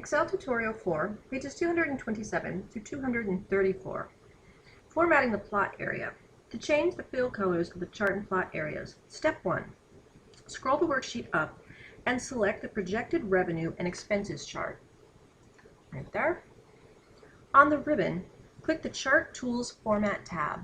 Excel Tutorial 4, pages 227 to 234. Formatting the plot area. To change the fill colors of the chart and plot areas, Step 1. Scroll the worksheet up and select the Projected Revenue and Expenses chart. Right there. On the ribbon, click the Chart Tools Format tab.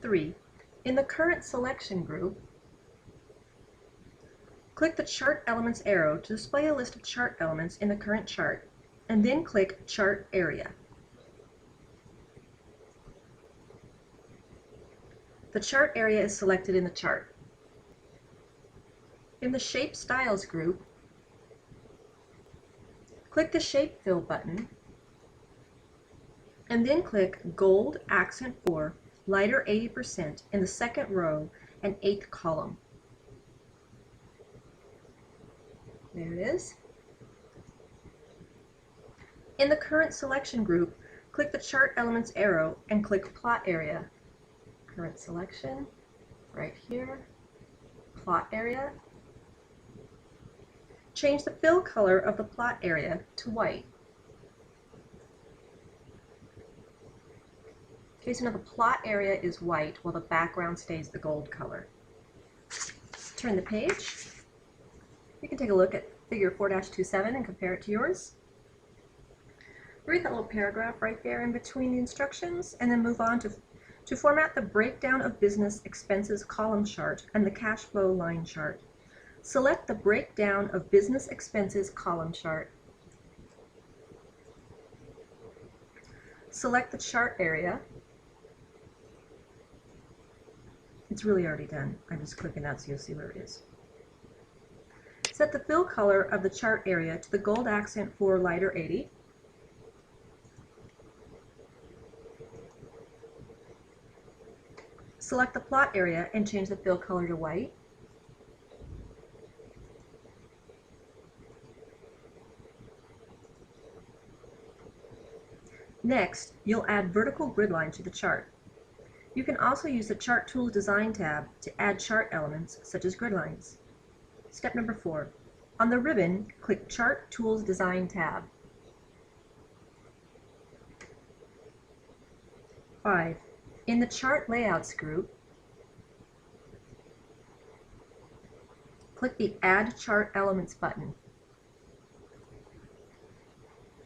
3. In the Current Selection group, click the Chart Elements arrow to display a list of chart elements in the current chart, and then click Chart Area. The chart area is selected in the chart. In the Shape Styles group, click the Shape Fill button, and then click Gold Accent 4, Lighter 80% in the second row and 8th column. There it is. In the Current Selection group, click the Chart Elements arrow and click Plot Area. Current Selection, right here, Plot Area. Change the fill color of the plot area to white. Okay, so now the plot area is white while the background stays the gold color. Turn the page. You can take a look at figure 4-27 and compare it to yours. Read that little paragraph right there in between the instructions, and then move on to format the breakdown of business expenses column chart and the cash flow line chart. Select the breakdown of business expenses column chart. Select the chart area. It's really already done. I'm just clicking that so you'll see where it is. Set the fill color of the chart area to the Gold Accent 4 Lighter 80. Select the plot area and change the fill color to white. Next, you'll add vertical grid lines to the chart. You can also use the Chart Tools Design tab to add chart elements such as grid lines. Step number 4. On the ribbon, click Chart Tools Design tab. 5. In the Chart Layouts group, click the Add Chart Elements button.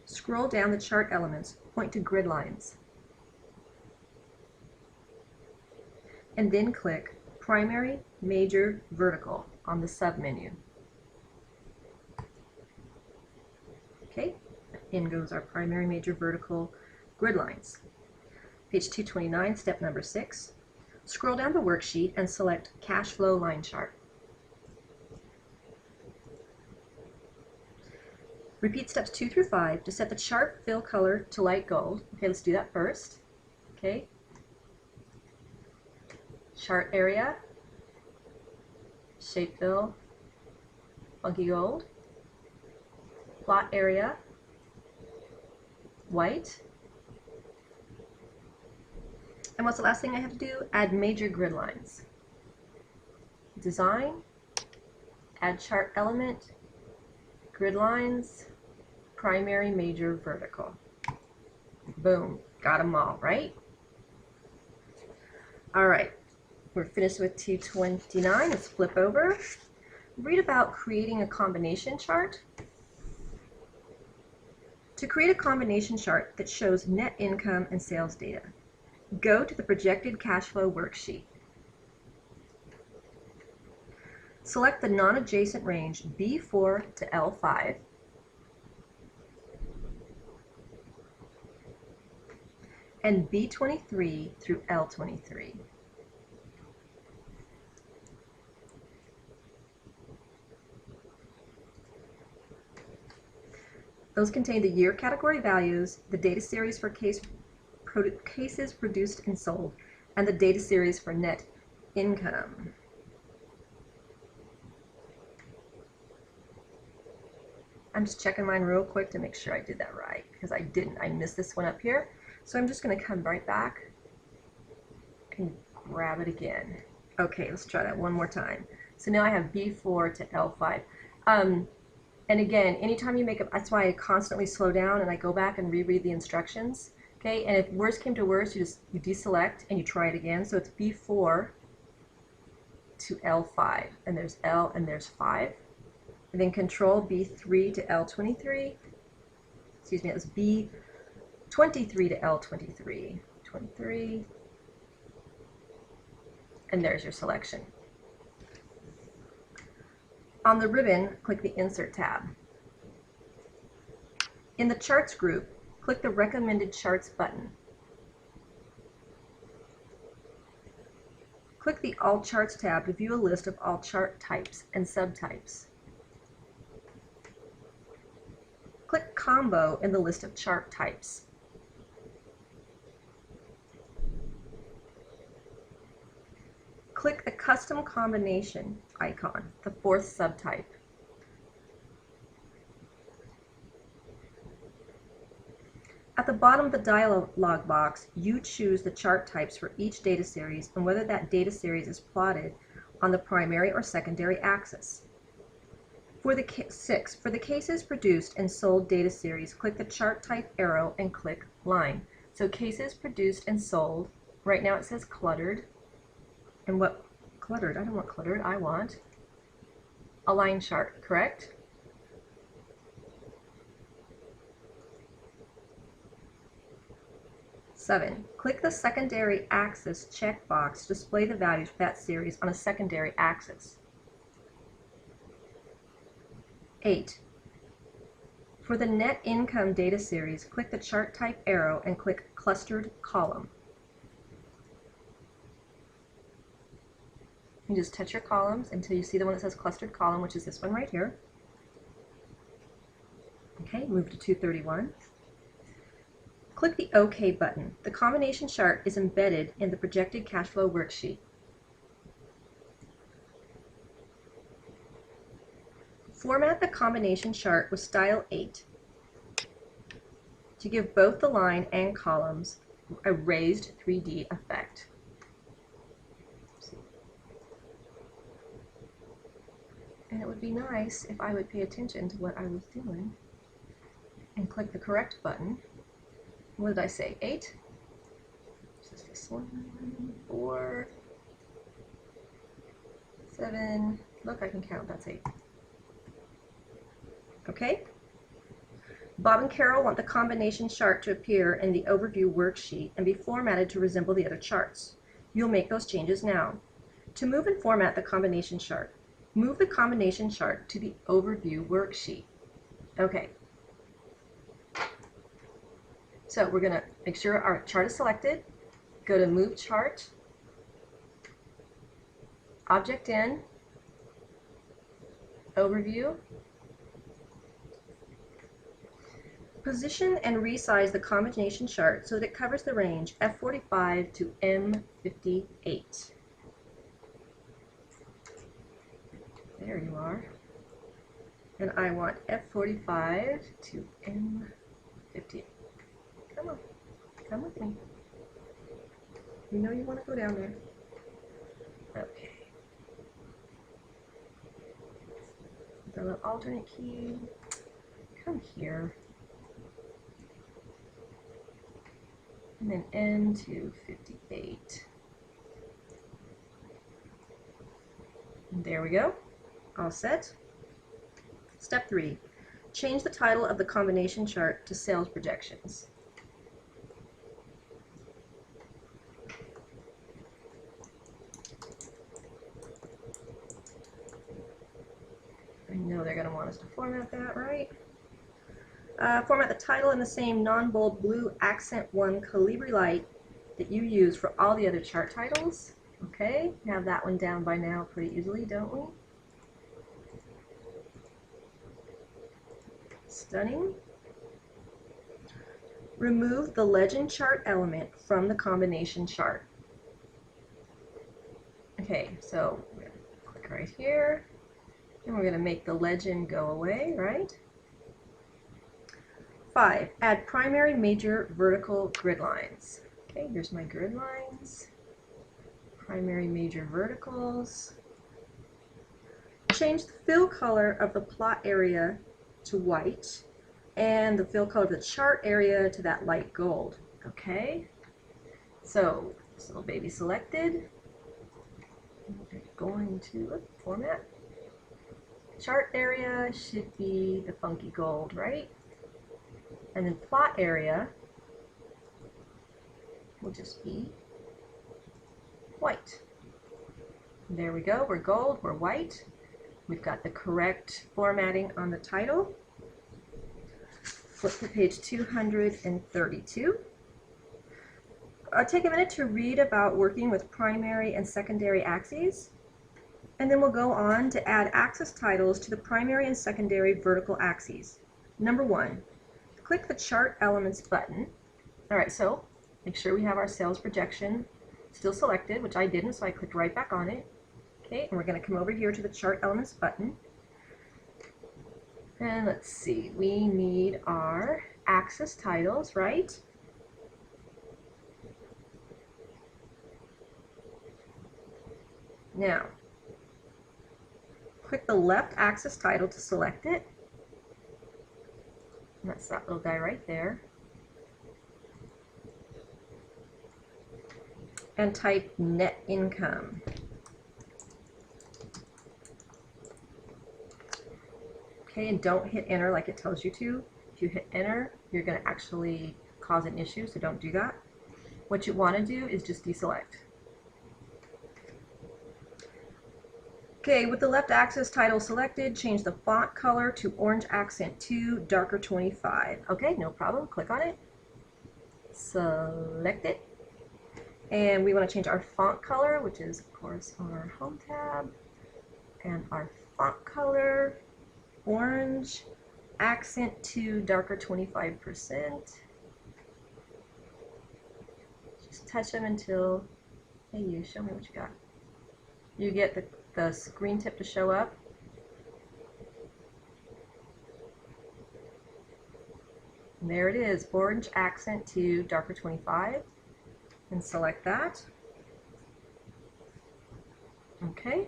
Scroll down the chart elements, point to grid lines, and then click Primary, Major, Vertical on the submenu. Okay, in goes our primary, major, vertical grid lines. Page 229, step number 6. Scroll down the worksheet and select Cash Flow Line Chart. Repeat steps 2 through 5 to set the chart fill color to light gold. Okay, let's do that first. Okay. Chart area, shape fill, funky gold. Plot area, white. And what's the last thing I have to do? Add major grid lines. Design, add chart element, grid lines, primary, major, vertical. Boom, got them all, right? All right, we're finished with 229. Let's flip over. Read about creating a combination chart. To create a combination chart that shows net income and sales data, go to the Projected Cash Flow worksheet. Select the non-adjacent range B4 to L5 and B23 through L23. Those contain the year category values, the data series for cases produced and sold, and the data series for net income. I'm just checking mine real quick to make sure I did that right, because I didn't. I missed this one up here. So I'm just going to come right back and grab it again. Okay, let's try that one more time. So now I have B4 to L5. And again, anytime you make that's why I constantly slow down and I go back and reread the instructions. Okay, and if worst came to worst, you deselect and you try it again. So it's B4 to L5, and there's L and there's 5. And then control B3 to L23. Excuse me, it was B23 to L23. 23. And there's your selection. On the ribbon, click the Insert tab. In the Charts group, click the Recommended Charts button. Click the All Charts tab to view a list of all chart types and subtypes. Click Combo in the list of chart types. Click the Custom Combination icon, the 4th subtype. At the bottom of the dialog box, you choose the chart types for each data series and whether that data series is plotted on the primary or secondary axis. For the cases produced and sold data series, click the chart type arrow and click line. So cases produced and sold, right now it says cluttered. And what cluttered? I don't want cluttered, I want a line chart, correct? Seven, click the secondary axis checkbox to display the values for that series on a secondary axis. 8. For the net income data series, click the chart type arrow and click clustered column. You just touch your columns until you see the one that says clustered column, which is this one right here. Okay, move to 231. Click the OK button. The combination chart is embedded in the projected cash flow worksheet. Format the combination chart with Style 8 to give both the line and columns a raised 3D effect. And it would be nice if I would pay attention to what I was doing and click the correct button. What did I say? 8? Is this one? 4, 7. Look, I can count. That's 8. Okay? Bob and Carol want the combination chart to appear in the overview worksheet and be formatted to resemble the other charts. You'll make those changes now. To move and format the combination chart, move the combination chart to the overview worksheet. Okay. So we're going to make sure our chart is selected. Go to Move Chart, Object In, Overview. Position and resize the combination chart so that it covers the range F45 to M58. There you are. And I want F45 to M58. Come on, come with me. You know you want to go down there. Okay. The little alternate key. Come here. And then N to 58. And there we go. All set. Step 3. Change the title of the combination chart to Sales Projections. I know they're going to want us to format that, right? Format the title in the same non-bold blue accent 1 Calibri light that you use for all the other chart titles. Okay, we have that one down by now pretty easily, don't we? Stunning. Remove the legend chart element from the combination chart. Okay, so we're going to click right here, and we're going to make the legend go away, right? 5. Add primary major vertical grid lines. Okay, here's my grid lines. Primary major verticals. Change the fill color of the plot area to white, and the fill color of the chart area to that light gold. Okay, so this little baby selected. We're going to format. Chart area should be the funky gold, right? And then plot area will just be white. There we go, we're gold, we're white. We've got the correct formatting on the title. Flip to page 232. Take a minute to read about working with primary and secondary axes, and then we'll go on to add axis titles to the primary and secondary vertical axes. Number 1, click the Chart Elements button. All right, so make sure we have our sales projection still selected, which I didn't, so I clicked right back on it. Okay, and we're going to come over here to the Chart Elements button. And let's see, we need our axis titles, right? Now, click the left axis title to select it. And that's that little guy right there. And type net income. Okay, and don't hit enter like it tells you to. If you hit enter, you're going to actually cause an issue, so don't do that. What you want to do is just deselect. Okay, with the left axis title selected, change the font color to orange accent 2, darker 25. Okay, no problem. Click on it. Select it. And we want to change our font color, which is, of course, our Home tab. And our font color, orange, accent 2, darker 25%. Just touch them until, hey you, show me what you got. You get the screen tip to show up. And there it is, orange accent 2, darker 25. And select that. Okay.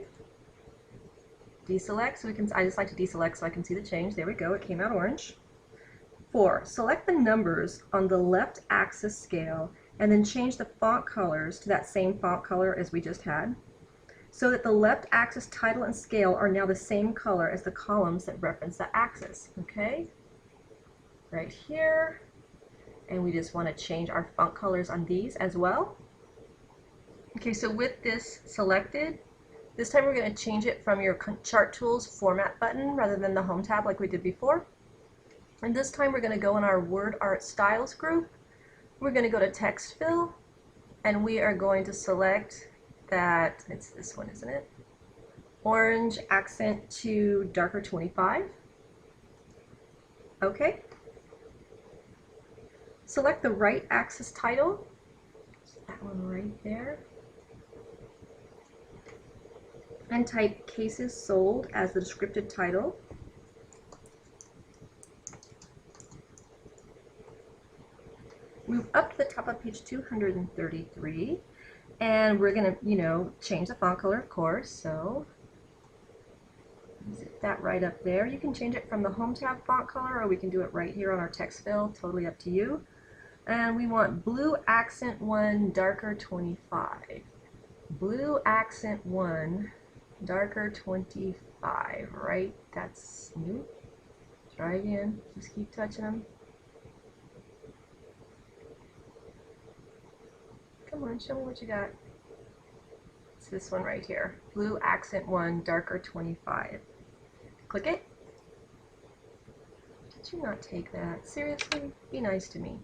Deselect, so we can, I just like to deselect so I can see the change. There we go, it came out orange. 4, select the numbers on the left axis scale and then change the font colors to that same font color as we just had, so that the left axis title and scale are now the same color as the columns that reference that axis. Okay, right here. And we just want to change our font colors on these as well. Okay, so with this selected, this time we're going to change it from your Chart Tools Format button rather than the Home tab like we did before. And this time we're going to go in our Word Art Styles group. We're going to go to Text Fill, and we are going to select that, it's this one, isn't it? Orange accent 2, darker 25. Okay. Select the right axis title, that one right there, and type cases sold as the descriptive title. Move up to the top of page 233, and we're going to, change the font color, of course, so zip that right up there. You can change it from the Home tab font color, or we can do it right here on our text fill, totally up to you. And we want blue accent 1, darker 25. Blue accent 1, darker 25, right? That's new. Try again, just keep touching them. Come on, show me what you got. It's this one right here. Blue accent 1, darker 25. Click it. Did you not take that? Seriously? Be nice to me.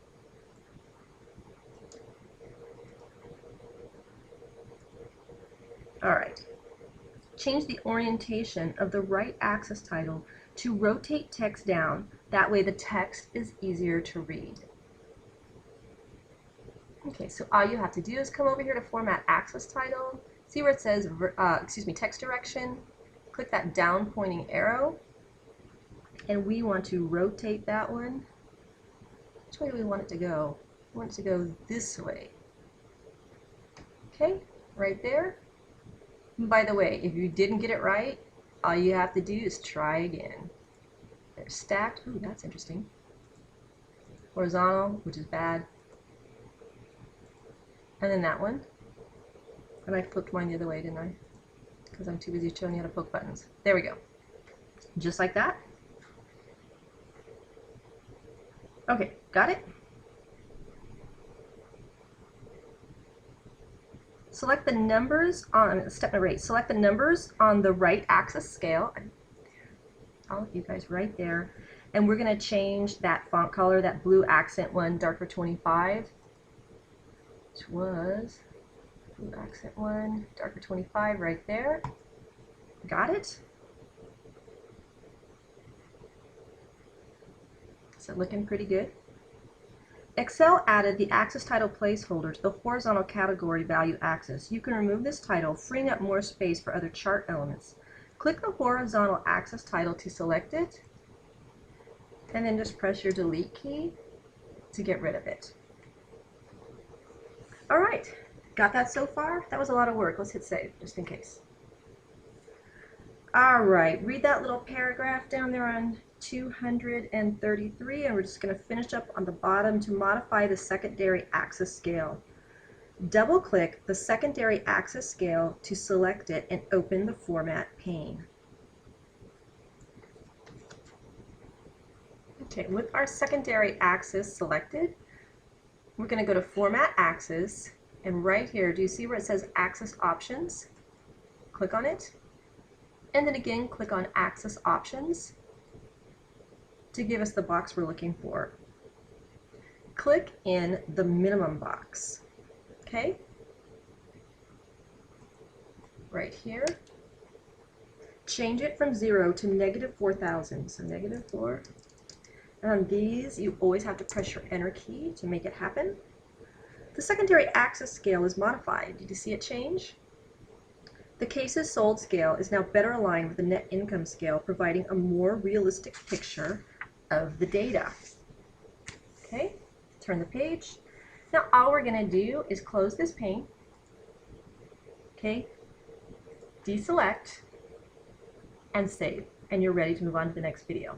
Alright. Change the orientation of the right axis title to rotate text down. That way the text is easier to read. Okay, so all you have to do is come over here to Format Axis Title. See where it says, text direction. Click that down pointing arrow. And we want to rotate that one. Which way do we want it to go? We want it to go this way. Okay, right there. And by the way, if you didn't get it right, all you have to do is try again. There's stacked. Ooh, that's interesting. Horizontal, which is bad. And then that one. And I flipped mine the other way, didn't I? Because I'm too busy showing you how to poke buttons. There we go. Just like that. Okay, got it? Select the numbers on step number 8. Select the numbers on the right axis scale. All of you guys right there. And we're going to change that font color, that blue accent one, darker 25, which was blue accent one, darker 25 right there. Got it? Is it looking pretty good? Excel added the axis title placeholder to the horizontal category value axis. You can remove this title, freeing up more space for other chart elements. Click the horizontal axis title to select it, and then just press your delete key to get rid of it. All right, got that so far? That was a lot of work. Let's hit save, just in case. All right, read that little paragraph down there on 233, and we're just going to finish up on the bottom to modify the secondary axis scale. Double-click the secondary axis scale to select it and open the Format pane. Okay, with our secondary axis selected, we're going to go to Format Axis, and right here, do you see where it says Axis Options? Click on it, and then again click on Axis Options to give us the box we're looking for. Click in the minimum box, okay? Right here. Change it from 0 to -4,000, so -4. And on these, you always have to press your Enter key to make it happen. The secondary axis scale is modified. Did you see it change? The cases sold scale is now better aligned with the net income scale, providing a more realistic picture of the data. Okay, turn the page. Now all we're going to do is close this pane. Okay, deselect and save, and you're ready to move on to the next video.